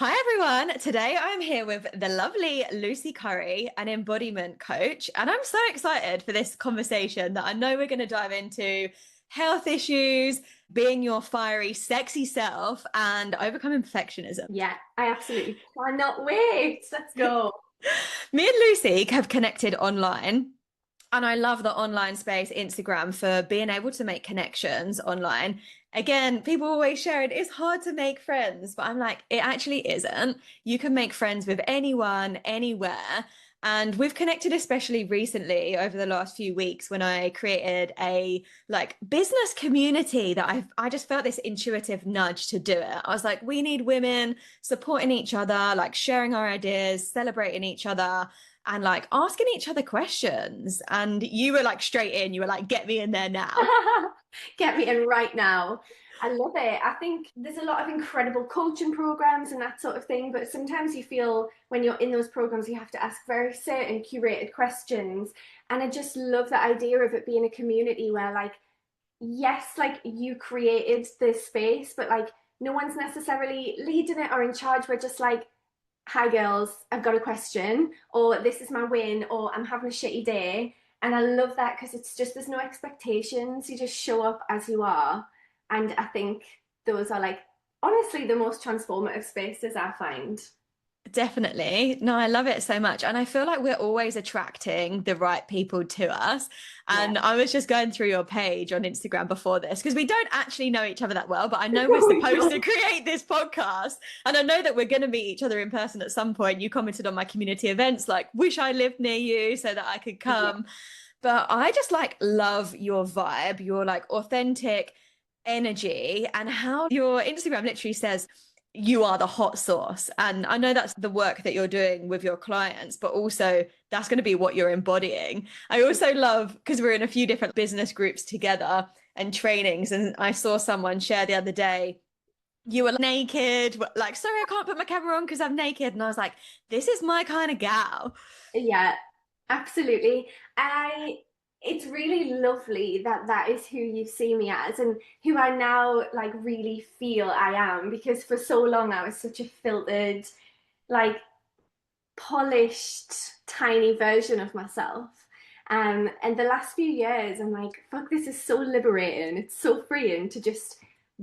Hi everyone. Today I'm here with the lovely Lucy Curry, an embodiment coach, and I'm so excited for this conversation that I know we're going to dive into health issues, being your fiery, sexy self, and overcoming perfectionism. Yeah, I absolutely cannot wait. Let's go. Me and Lucy have connected online. And I love the online space, Instagram, for being able to make connections online. Again, people always share it. It's hard to make friends, but I'm like, it actually isn't. You can make friends with anyone, anywhere. And we've connected, especially recently over the last few weeks when I created a like business community that I just felt this intuitive nudge to do it. I was like, we need women supporting each other, like sharing our ideas, celebrating each other and like asking each other questions. And you were like straight in, you were like, get me in there now. Get me in right now. I love it. I think there's a lot of incredible coaching programs and that sort of thing, but sometimes you feel when you're in those programs, you have to ask very certain curated questions. And I just love the idea of it being a community where, like, yes, like you created this space, but like no one's necessarily leading it or in charge. We're just like, hi girls, I've got a question, or this is my win, or I'm having a shitty day. And I love that because it's just there's no expectations. You just show up as you are. And I think those are like honestly the most transformative spaces I find. Definitely. No, I love it so much. And I feel like we're always attracting the right people to us. Yeah. And I was just going through your page on Instagram before this because we don't actually know each other that well, but I know we're No, we supposed to don't. create this podcast. And I know that we're going to meet each other in person at some point. You commented on my community events, like, wish I lived near you so that I could Yeah. come. But I just like love your vibe, your like authentic energy, and how your Instagram literally says, you are the hot sauce. And I know that's the work that you're doing with your clients, but also that's going to be what you're embodying. I also love because we're in a few different business groups together and trainings, and I saw someone share the other day. You were naked, like, sorry, I can't put my camera on because I'm naked. And I was like, this is my kind of gal. Yeah, absolutely. I it's really lovely that that is who you see me as and who I now like really feel I am because for so long I was such a filtered, like polished, tiny version of myself. And the last few years, I'm like, fuck, this is so liberating. It's so freeing to just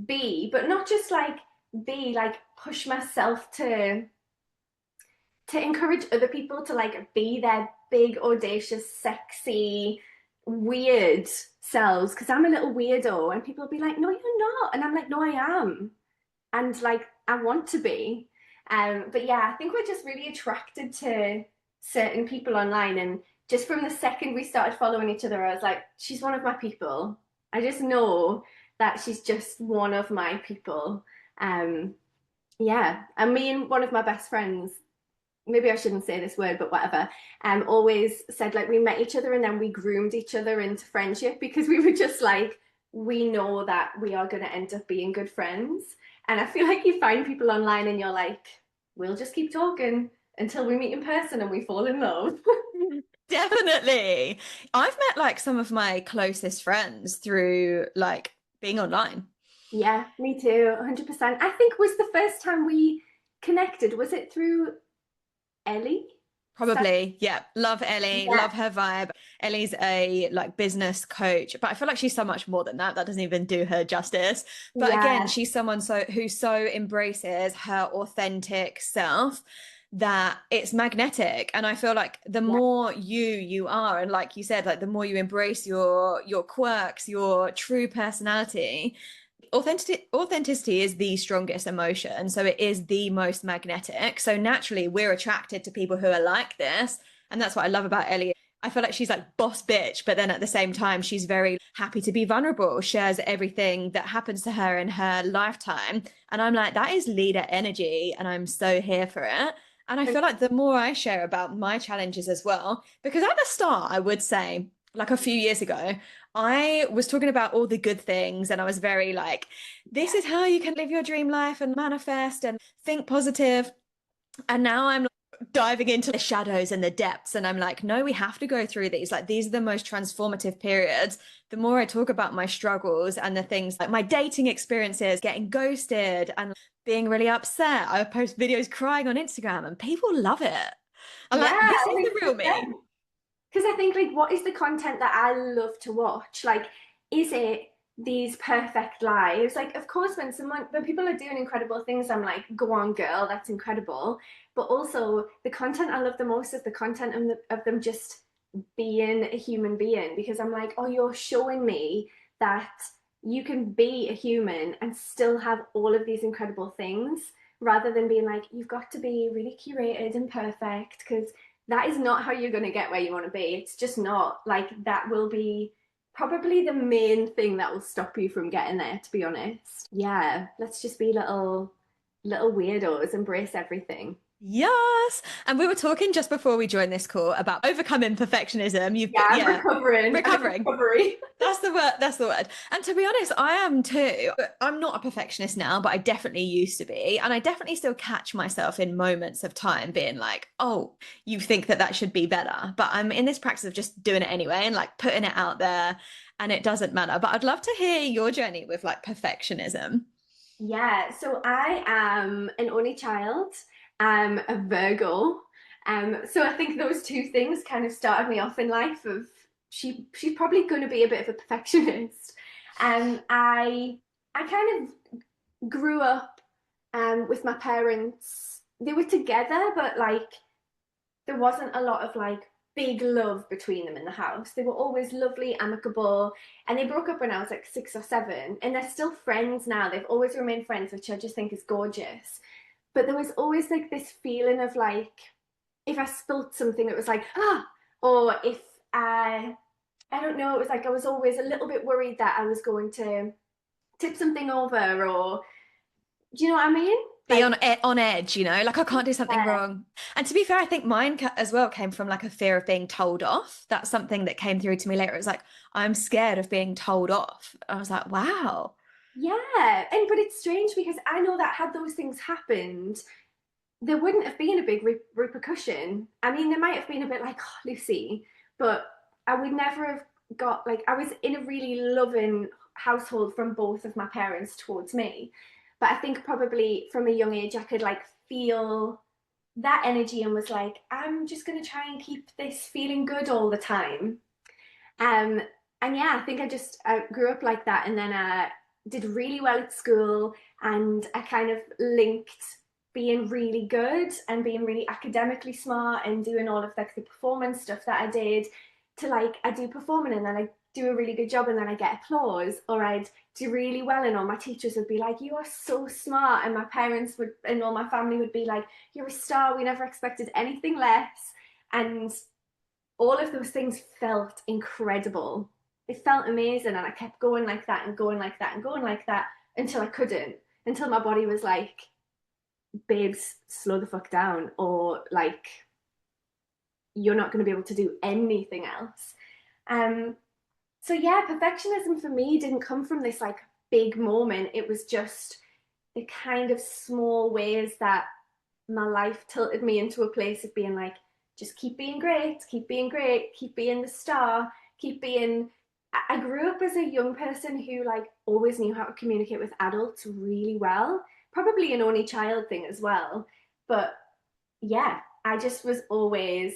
be, but not just like be, like push myself to encourage other people to like be their big, audacious, sexy, weird selves. Because I'm a little weirdo, and people will be like, "No, you're not," and I'm like, "No, I am," and like I want to be. But yeah, I think we're just really attracted to certain people online, and just from the second we started following each other, I was like, "She's one of my people." I just know that she's just one of my people. Um, yeah, and me and one of my best friends, maybe I shouldn't say this word, but whatever, always said like we met each other and then we groomed each other into friendship because we were just like, we know that we are going to end up being good friends. And I feel like you find people online and you're like, we'll just keep talking until we meet in person and we fall in love. Definitely. I've met like some of my closest friends through like being online. Yeah, me too, 100%. I think was the first time we connected, was it through Ellie? Probably, yeah. Love Ellie, Yeah, love her vibe. Ellie's a like business coach, but I feel like she's so much more than that. That doesn't even do her justice. But again, yeah, she's someone who so embraces her authentic self that it's magnetic. And I feel like the yeah. more you are, and like you said, like the more you embrace your quirks, your true personality, authenticity is the strongest emotion, so it is the most magnetic, so naturally we're attracted to people who are like this. And that's what I love about Ellie. I feel like she's like boss bitch, but then at the same time she's very happy to be vulnerable, shares everything that happens to her in her lifetime, and I'm like, that is leader energy and I'm so here for it. And I feel like the more I share about my challenges as well, because at the start I would say, like a few years ago, I was talking about all the good things and I was very like, this is how you can live your dream life and manifest and think positive. And now I'm diving into the shadows and the depths. And I'm like, no, we have to go through these. Like, these are the most transformative periods. The more I talk about my struggles and the things like my dating experiences, getting ghosted and being really upset, I post videos crying on Instagram and people love it. I'm like, Yeah, this is the real me. 100%. Because I think, like, what is the content that I love to watch? Like, is it these perfect lives? Like, of course, when people are doing incredible things, I'm like, go on, girl, that's incredible. But also, the content I love the most is the content of them just being a human being. Because I'm like, oh, you're showing me that you can be a human and still have all of these incredible things, rather than being like, you've got to be really curated and perfect. Because that is not how you're going to get where you want to be. It's just not. Like, that will be probably the main thing that will stop you from getting there, to be honest. Yeah, let's just be little weirdos, embrace everything. Yes. And we were talking just before we joined this call about overcoming perfectionism. Yeah, I'm Yeah, recovering. I'm in recovering. recovery. That's the word. That's the word. And to be honest, I am too. I'm not a perfectionist now, but I definitely used to be. And I definitely still catch myself in moments of time being like, oh, you think that that should be better. But I'm in this practice of just doing it anyway and like putting it out there and it doesn't matter. But I'd love to hear your journey with like perfectionism. Yeah, so I am an only child. I'm a Virgo. So I think those two things kind of started me off in life of she's probably going to be a bit of a perfectionist. I kind of grew up with my parents. They were together, but like there wasn't a lot of like big love between them in the house. They were always lovely, amicable, and they broke up when I was like 6 or 7, and they're still friends now. They've always remained friends, which I just think is gorgeous. But there was always like this feeling of like if I spilt something, it was like ah, or if I don't know, it was like I was always a little bit worried that I was going to tip something over, or do you know what I mean? Be Like, on edge, like I can't do something yeah, wrong. And to be fair, I think mine as well came from like a fear of being told off. That's something that came through to me later. It was like I'm scared of being told off. I was like, wow. yeah, and but it's strange because I know that had those things happened, there wouldn't have been a big repercussion. I mean, there might have been a bit like, oh, Lucy, but I would never have got like, I was in a really loving household from both of my parents towards me. But I think probably from a young age, I could like feel that energy and was like, I'm just going to try and keep this feeling good all the time. Um, and yeah, I think I grew up like that, and then I did really well at school, and I kind of linked being really good and being really academically smart and doing all of like the performance stuff that I did to like I do performing and then I do a really good job and then I get applause, or I'd do really well and all my teachers would be like, you are so smart, and my parents would and all my family would be like, you're a star, we never expected anything less. And all of those things felt incredible. It felt amazing, and I kept going like that and going like that and going like that until I couldn't, until my body was like, babes, slow the fuck down, or like, you're not going to be able to do anything else. Um, so yeah, perfectionism for me didn't come from this like big moment. It was just the kind of small ways that my life tilted me into a place of being like, just keep being great, keep being great, keep being the star, keep being. I grew up as a young person who like always knew how to communicate with adults really well, probably an only child thing as well. But yeah, I just was always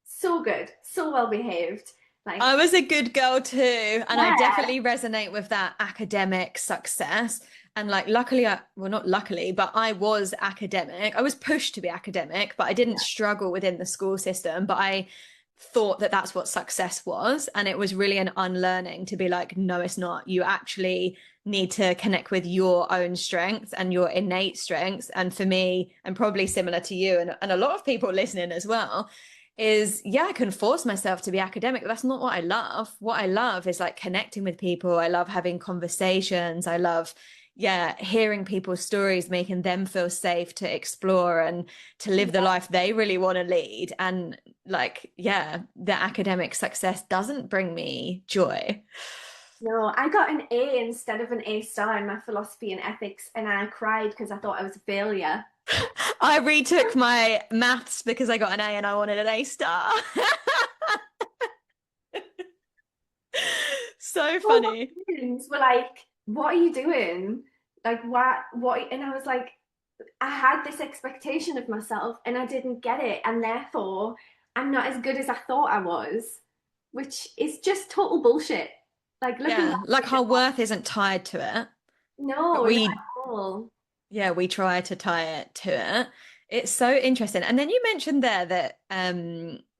so good, so well behaved. Like, I was a good girl too, and I yeah, definitely resonate with that academic success. And like, luckily, well, not luckily, but I was academic. I was pushed to be academic, but I didn't struggle within the school system. But I thought that that's what success was, and it was really an unlearning to be like, no, it's not. You actually need to connect with your own strengths and your innate strengths. And for me, and probably similar to you, and a lot of people listening as well is yeah, I can force myself to be academic. That's not what I love. What I love is like connecting with people. I love having conversations. I love, yeah, hearing people's stories, making them feel safe to explore and to live the yeah. life they really want to lead. And like, yeah, the academic success doesn't bring me joy. No, I got an A instead of an A star in my philosophy and ethics, and I cried because I thought I was a failure. I retook my maths because I got an A and I wanted an A star. So All my funny. friends were like, "What are you doing? Like, what?" And I was like, I had this expectation of myself and I didn't get it. And therefore, I'm not as good as I thought I was, which is just total bullshit. Like, looking Yeah, back like at it, our worth isn't tied to it, but no, not we, at all. yeah, we try to tie it to it. It's so interesting. And then you mentioned there that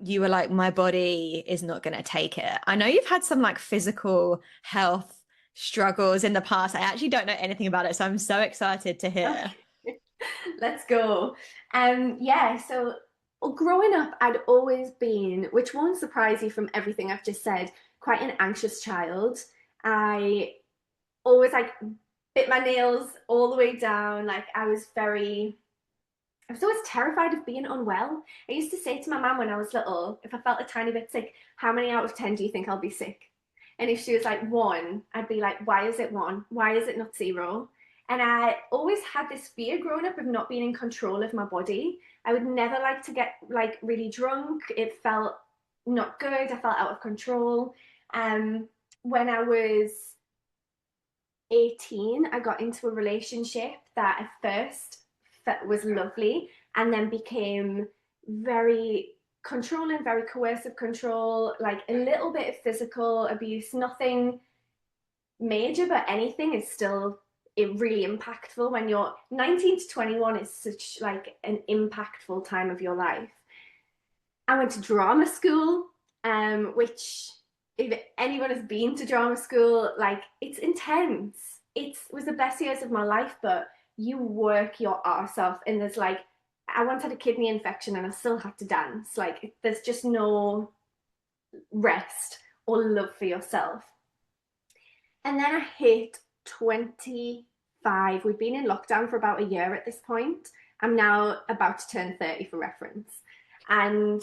you were like, my body is not going to take it. I know you've had some like physical health struggles in the past. I actually don't know anything about it, so I'm so excited to hear. Okay, let's go. Yeah, so growing up, I'd always been, which won't surprise you from everything I've just said, quite an anxious child. I always like bit my nails all the way down. Like I was always terrified of being unwell. I used to say to my mum when I was little, if I felt a tiny bit sick, how many out of 10 do you think I'll be sick? And if she was like one, I'd be like, why is it one? Why is it not zero? And I always had this fear growing up of not being in control of my body. I would never like to get like really drunk. It felt not good. I felt out of control. Um, when I was 18, I got into a relationship that at first was lovely and then became very controlling, very coercive control, like a little bit of physical abuse, nothing major, but anything is still really impactful when you're 19 to 21 is such like an impactful time of your life. I went to drama school, which if anyone has been to drama school, like it's intense. It was the best years of my life, but you work your ass off, and there's like I once had a kidney infection and I still had to dance. Like there's just no rest or love for yourself. And then I hit 25. We'd been in lockdown for about a year at this point. I'm now about to turn 30 for reference. And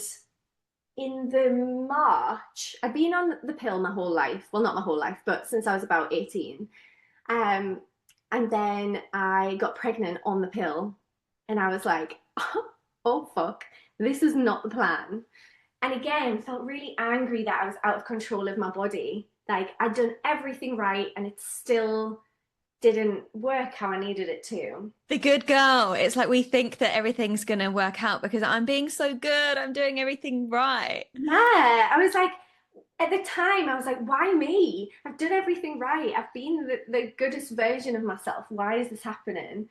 in the March, I'd been on the pill my whole life. Well, not my whole life, but since I was about 18. Um, and then I got pregnant on the pill, and I was like, oh fuck, this is not the plan. And again, felt really angry that I was out of control of my body. Like I'd done everything right, and it still didn't work how I needed it to. The good girl. It's like we think that everything's going to work out because I'm being so good. I'm doing everything right. Yeah, I was like, at the time, I was like, why me? I've done everything right. I've been the goodest version of myself. Why is this happening?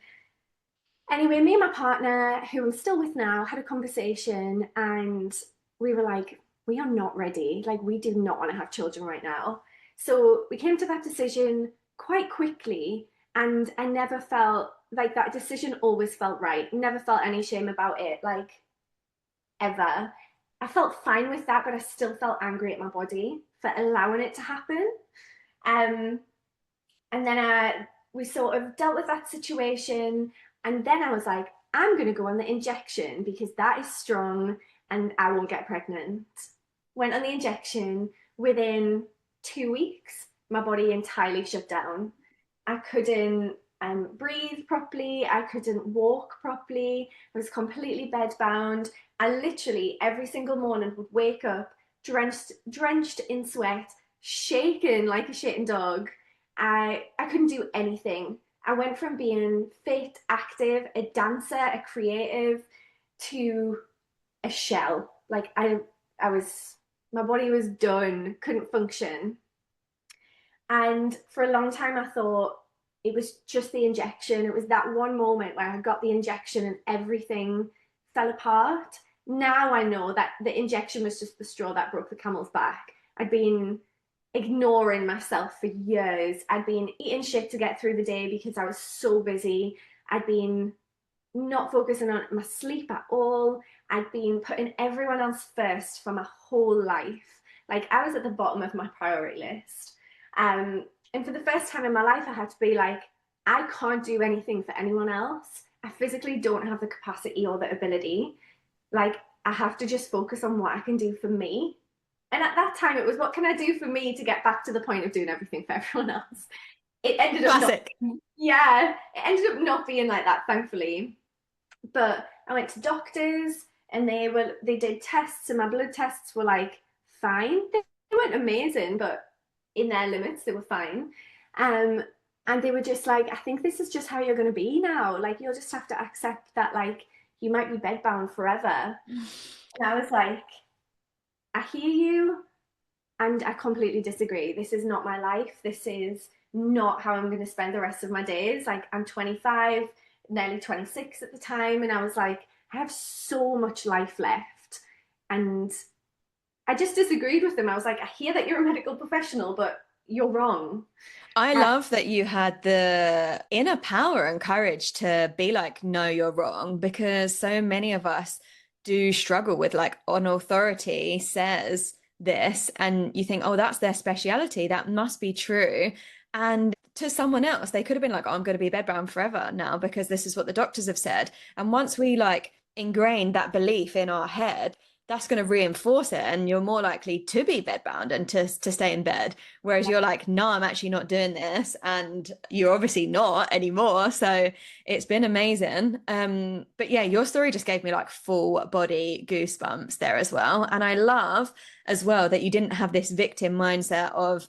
Anyway, me and my partner, who I'm still with now, had a conversation and we were like, we are not ready. Like, we do not want to have children right now. So we came to that decision quite quickly. And I never felt like that decision always felt right. Never felt any shame about it, like ever. I felt fine with that, but I still felt angry at my body for allowing it to happen. Um, and then we sort of dealt with that situation. And then I was like, I'm going to go on the injection because that is strong and I won't get pregnant. Went on the injection. Within 2 weeks, my body entirely shut down. I couldn't breathe properly. I couldn't walk properly. I was completely bedbound. I literally every single morning would wake up drenched in sweat, shaking like a shitting dog. I couldn't do anything. I went from being fit, active, a dancer, a creative, to a shell. Like I was my body was done, couldn't function. And for a long time, I thought it was just the injection. It was that one moment where I got the injection and everything fell apart. Now I know that the injection was just the straw that broke the camel's back. I'd been ignoring myself for years. I'd been eating shit to get through the day because I was so busy. I'd been not focusing on my sleep at all. I'd been putting everyone else first for my whole life. Like I was at the bottom of my priority list. And for the first time in my life, I had to be like, I can't do anything for anyone else. I physically don't have the capacity or the ability. Like, I have to just focus on what I can do for me. And at that time, it was what can I do for me to get back to the point of doing everything for everyone else? It ended up not, Classic. yeah, it ended up not being like that, thankfully. But I went to doctors and they did tests and my blood tests were like fine. They weren't amazing, but in their limits, they were fine. Um, and they were just like, I think this is just how you're going to be now. Like, you'll just have to accept that, like, you might be bedbound forever. And I was like, I hear you, and I completely disagree. This is not my life. This is not how I'm going to spend the rest of my days. Like, I'm 25, nearly 26 at the time, and I was like, I have so much life left. And I just disagreed with them. I was like, I hear that you're a medical professional, but you're wrong. I Uh, love that you had the inner power and courage to be like, no, you're wrong, because so many of us do struggle with like an authority says this, and you think, oh, that's their speciality. That must be true. And to someone else, they could have been like, oh, I'm going to be bedbound forever now because this is what the doctors have said. And once we like ingrain that belief in our head, that's going to reinforce it, and you're more likely to be bedbound and to stay in bed. Whereas you're like, no, I'm actually not doing this. And you're obviously not anymore. So it's been amazing. But yeah, your story just gave me like full body goosebumps there as well. And I love as well that you didn't have this victim mindset of,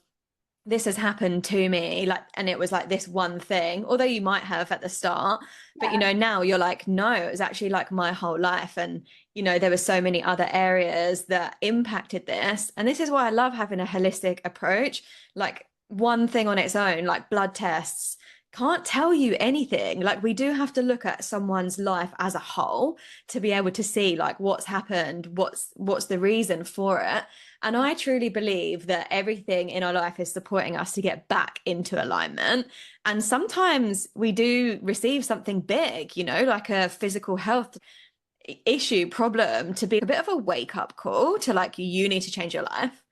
this has happened to me, like, and it was like this one thing, although you might have at the start, but yeah, now you're like, no, it was actually like my whole life. And there were so many other areas that impacted this. And this is why I love having a holistic approach. Like, one thing on its own, like blood tests, can't tell you anything. Like, we do have to look at someone's life as a whole to be able to see like what's happened, what's the reason for it. And I truly believe that everything in our life is supporting us to get back into alignment. And sometimes we do receive something big, like a physical health issue, problem, to be a bit of a wake up call to like, you need to change your life.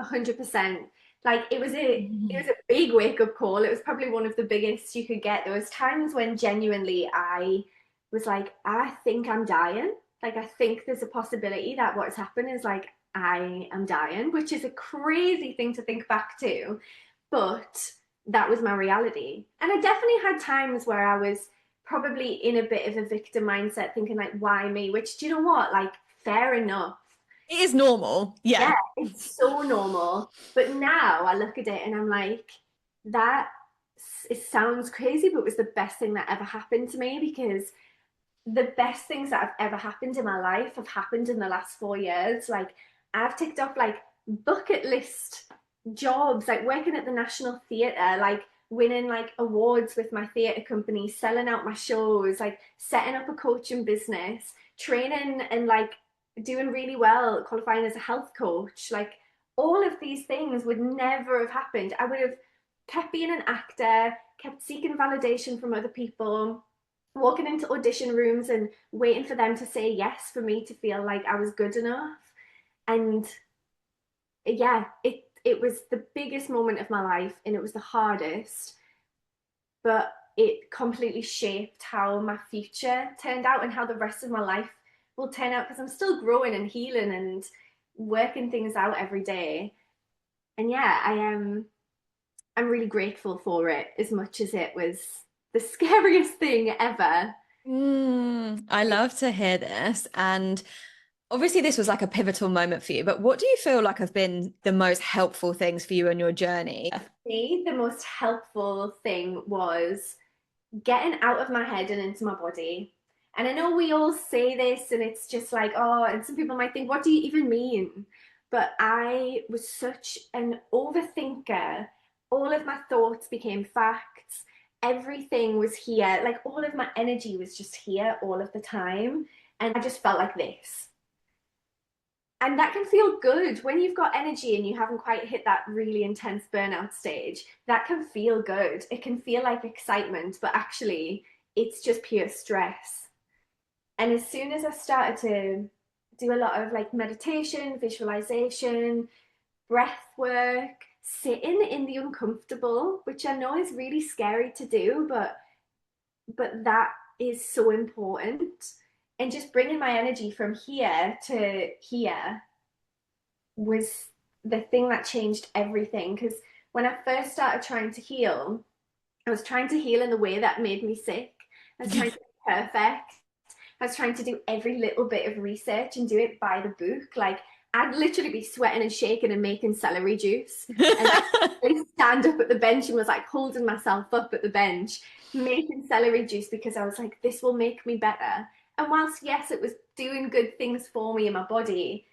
100%. Like, it was a big wake up call. It was probably one of the biggest you could get. There was times when genuinely I was like, I think I'm dying. Like, I think there's a possibility that what's happened is like I am dying, which is a crazy thing to think back to. But that was my reality. And I definitely had times where I was probably in a bit of a victim mindset, thinking like, why me? Which, do you know what? Like, fair enough. It is normal. Yeah, Yeah. it's so normal. But now I look at it and I'm like, that it sounds crazy, but it was the best thing that ever happened to me, because the best things that have ever happened in my life have happened in the last 4 years. Like, I've ticked off like bucket list jobs, like working at the National Theatre, like winning like awards with my theatre company, selling out my shows, like setting up a coaching business, training and like doing really well, qualifying as a health coach. Like, all of these things would never have happened. I would have kept being an actor, kept seeking validation from other people, walking into audition rooms and waiting for them to say yes for me to feel like I was good enough. And yeah, it was the biggest moment of my life and it was the hardest, but it completely shaped how my future turned out and how the rest of my life will turn out, because I'm still growing and healing and working things out every day. And yeah, I'm really grateful for it, as much as it was the scariest thing ever. I love to hear this. And obviously, this was like a pivotal moment for you, but what do you feel like have been the most helpful things for you on your journey? Me, the most helpful thing was getting out of my head and into my body. And I know we all say this, and it's just like, oh, and some people might think, what do you even mean? But I was such an overthinker. All of my thoughts became facts. Everything was here. Like, all of my energy was just here all of the time. And I just felt like this. And that can feel good when you've got energy and you haven't quite hit that really intense burnout stage. That can feel good. It can feel like excitement, but actually, it's just pure stress. And as soon as I started to do a lot of like meditation, visualization, breath work, sitting in the uncomfortable, which I know is really scary to do, but that is so important. And just bringing my energy from here to here was the thing that changed everything. Because when I first started trying to heal, I was trying to heal in the way that made me sick. I was trying to be perfect. I was trying to do every little bit of research and do it by the book. Like I'd literally be sweating and shaking and making celery juice. And I stand up at the bench and was like holding myself up at the bench, making celery juice because I was like, this will make me better. And whilst, yes, it was doing good things for me in my body,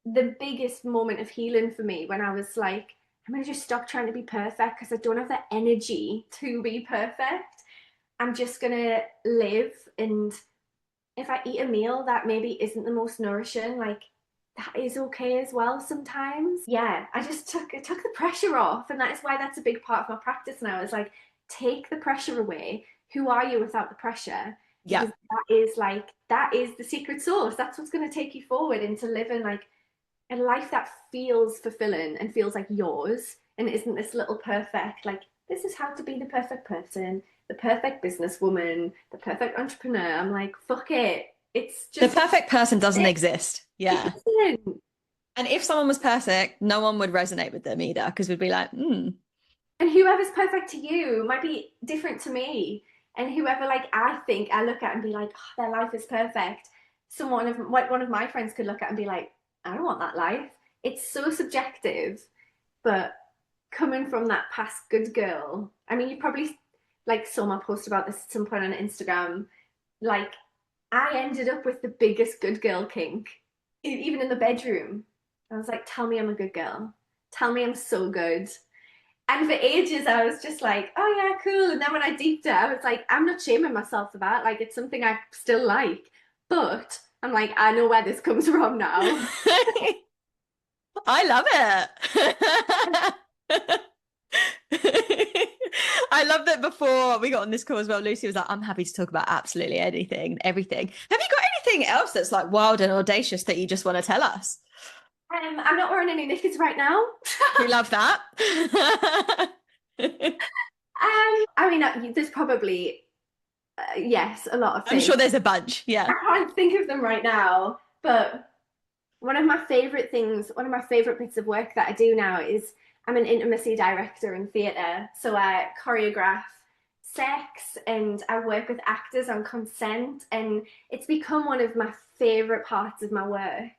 the biggest moment of healing for me when I was like, I'm going to just stop trying to be perfect because I don't have the energy to be perfect. I'm just going to live. And if I eat a meal that maybe isn't the most nourishing, like that is okay as well sometimes. Yeah, I just took the pressure off. And that is why that's a big part of my practice now is like, take the pressure away. Who are you without the pressure? Yeah. Because that is the secret sauce. That's what's going to take you forward into living like a life that feels fulfilling and feels like yours and isn't this little perfect, like, this is how to be the perfect person, the perfect businesswoman, the perfect entrepreneur. I'm like, fuck it. It's The just, perfect person doesn't exist. it Yeah. doesn't. And if someone was perfect, no one would resonate with them either because we'd be like, hmm. And whoever's perfect to you might be different to me. And whoever, like, I think I look at and be like, oh, their life is perfect. One of my friends could look at and be like, I don't want that life. It's so subjective. But coming from that past good girl, I mean, you probably like saw my post about this at some point on Instagram. Like, I ended up with the biggest good girl kink, even in the bedroom. I was like, tell me I'm a good girl. Tell me I'm so good. And for ages, I was just like, oh yeah, cool. And then when I deeped it, I was like, I'm not shaming myself for that. Like, it's something I still like. But I'm like, I know where this comes from now. I love it. I love that before we got on this call as well, Lucy was like, I'm happy to talk about absolutely anything, everything. Have you got anything else that's like wild and audacious that you just want to tell us? I'm not wearing any knickers right now. We love that. I mean, there's probably yes, a lot of I'm things. sure there's a bunch. I Yeah. can't think of them right now, but one of my favorite bits of work that I do now is I'm an intimacy director in theatre. So I choreograph sex and I work with actors on consent. And it's become one of my favorite parts of my work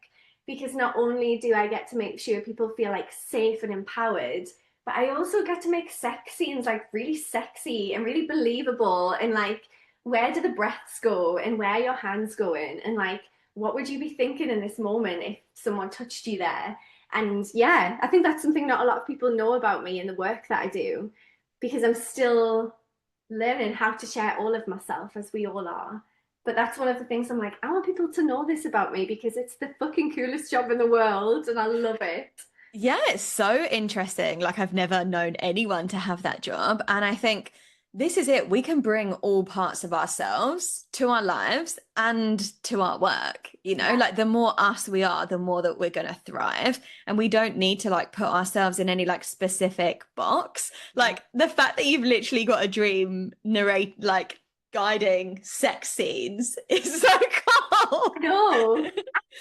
because not only do I get to make sure people feel like safe and empowered, but I also get to make sex scenes like really sexy and really believable and like where do the breaths go and where are your hands going and like what would you be thinking in this moment if someone touched you there? And yeah, I think that's something not a lot of people know about me and the work that I do because I'm still learning how to share all of myself as we all are. But that's one of the things I'm like, I want people to know this about me because it's the fucking coolest job in the world and I love it. Yeah, it's so interesting. Like, I've never known anyone to have that job. And I think this is it. We can bring all parts of ourselves to our lives and to our work. You know, Yeah. like the more us we are, the more that we're going to thrive. And we don't need to like put ourselves in any like specific box. Yeah. Like the fact that you've literally got a dream narrate, like guiding sex scenes is so cool. No, I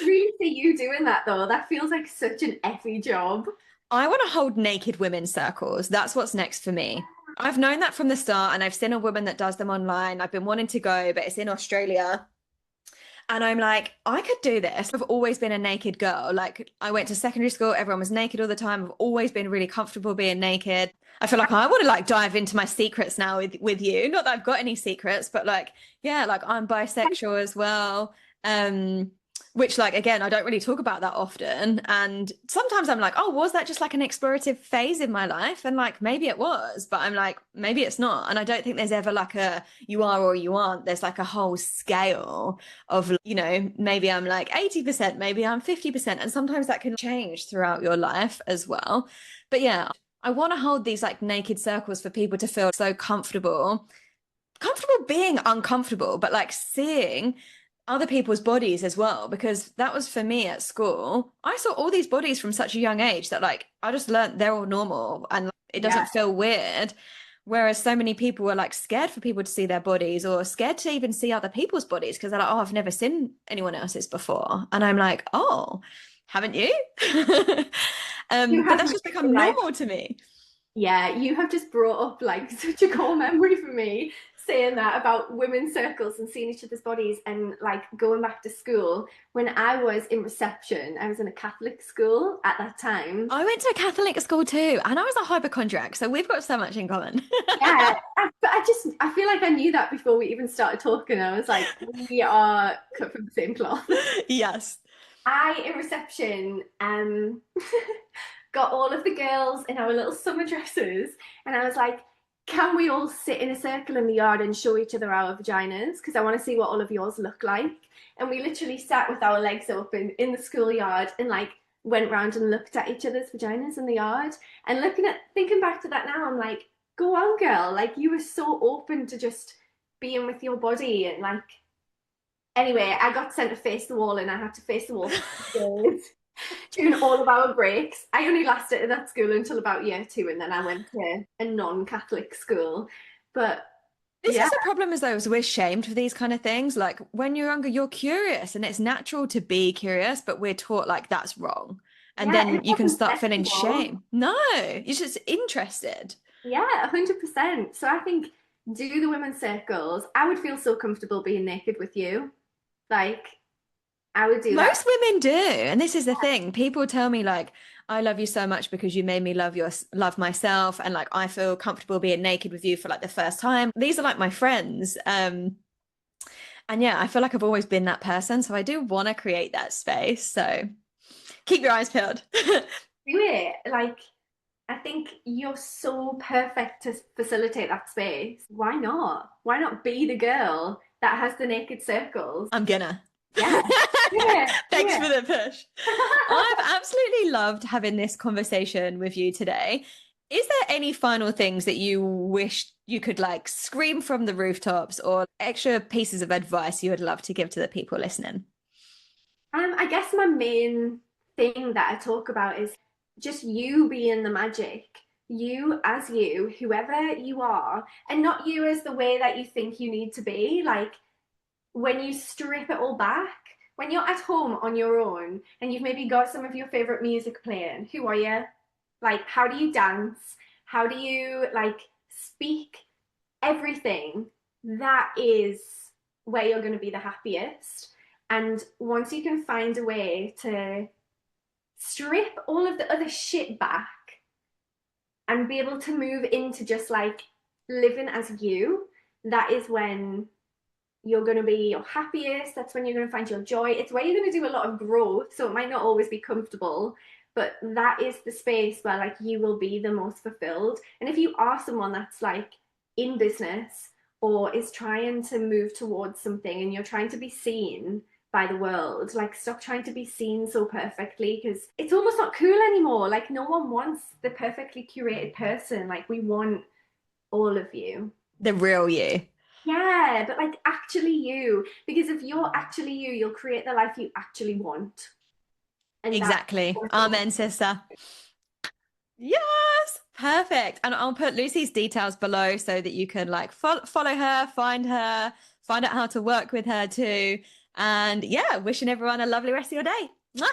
really see you doing that though. That feels like such an effy job. I want to hold naked women circles. That's what's next for me. I've known that from the start, and I've seen a woman that does them online. I've been wanting to go, but it's in Australia. And I'm like, I could do this. I've always been a naked girl. Like, I went to secondary school, everyone was naked all the time. I've always been really comfortable being naked. I feel like I want to like dive into my secrets now with you. Not that I've got any secrets, but like, yeah, like I'm bisexual as well. Which like again, I don't really talk about that often. And sometimes I'm like, oh, was that just like an explorative phase in my life? And like maybe it was, but I'm like, maybe it's not. And I don't think there's ever like a you are or you aren't. There's like a whole scale of, you know, maybe I'm like 80%, maybe I'm 50%. And sometimes that can change throughout your life as well. But yeah, I want to hold these like naked circles for people to feel so comfortable being uncomfortable, but like seeing other people's bodies as well, because that was for me at school. I saw all these bodies from such a young age that like I just learned they're all normal and it Yeah. doesn't feel weird. Whereas so many people were like scared for people to see their bodies or scared to even see other people's bodies because they're like, oh, I've never seen anyone else's before. And I'm like, oh, haven't you? You But have that's made just become life. normal to me. Yeah, you have just brought up like such a core memory for me. saying that about women's circles and seeing each other's bodies and like going back to school. When I was in reception, I was in a Catholic school at that time. I went to a Catholic school too, and I was a hypochondriac, so we've got so much in common. Yeah, but I feel like I knew that before we even started talking. I was like, we are cut from the same cloth. Yes. I, in reception, got all of the girls in our little summer dresses, and I was like, can we all sit in a circle in the yard and show each other our vaginas? Because I want to see what all of yours look like. And we literally sat with our legs open in the schoolyard and like went round and looked at each other's vaginas in the yard. And thinking back to that now, I'm like, go on, girl. Like, you were so open to just being with your body. And like, anyway, I got sent to face the wall and I had to face the wall for days during all of our breaks. I only lasted in that school until about year two, and then I went to a non-Catholic school. But This yeah, is the problem is though, is we're shamed for these kind of things. Like when you're younger, you're curious and it's natural to be curious, but we're taught like that's wrong. And yeah, it then you can wasn't start feeling sexual. shame. No, you're just interested. Yeah, 100%. So I think do the women's circles. I would feel so comfortable being naked with you. Like, I would do that. Most women do. And this is the thing. People tell me like, I love you so much because you made me love myself. And like, I feel comfortable being naked with you for like the first time. These are like my friends. And yeah, I feel like I've always been that person. So I do want to create that space. So keep your eyes peeled. Do it. Like, I think you're so perfect to facilitate that space. Why not? Why not be the girl that has the naked circles? I'm gonna. Yeah. Yeah. Thanks Yeah. for the push. I've absolutely loved having this conversation with you today. Is there any final things that you wish you could like scream from the rooftops or extra pieces of advice you would love to give to the people listening? I guess my main thing that I talk about is just you being the magic. You as you, whoever you are, and not you as the way that you think you need to be. Like when you strip it all back, when you're at home on your own and you've maybe got some of your favorite music playing, who are you? Like, how do you dance? How do you like speak? Everything. That is where you're going to be the happiest. And once you can find a way to strip all of the other shit back and be able to move into just like living as you, that is when you're going to be your happiest. That's when you're going to find your joy. It's where you're going to do a lot of growth. So it might not always be comfortable, but that is the space where like you will be the most fulfilled. And if you are someone that's like in business or is trying to move towards something and you're trying to be seen by the world, like stop trying to be seen so perfectly because it's almost not cool anymore. Like no one wants the perfectly curated person. Like we want all of you. The real you. Yeah, but like actually you. Because if you're actually you, you'll create the life you actually want. And that's Exactly. what it's Amen, sister. Yes, perfect. And I'll put Lucy's details below so that you can like follow her, find out how to work with her too. And yeah, wishing everyone a lovely rest of your day. Mwah!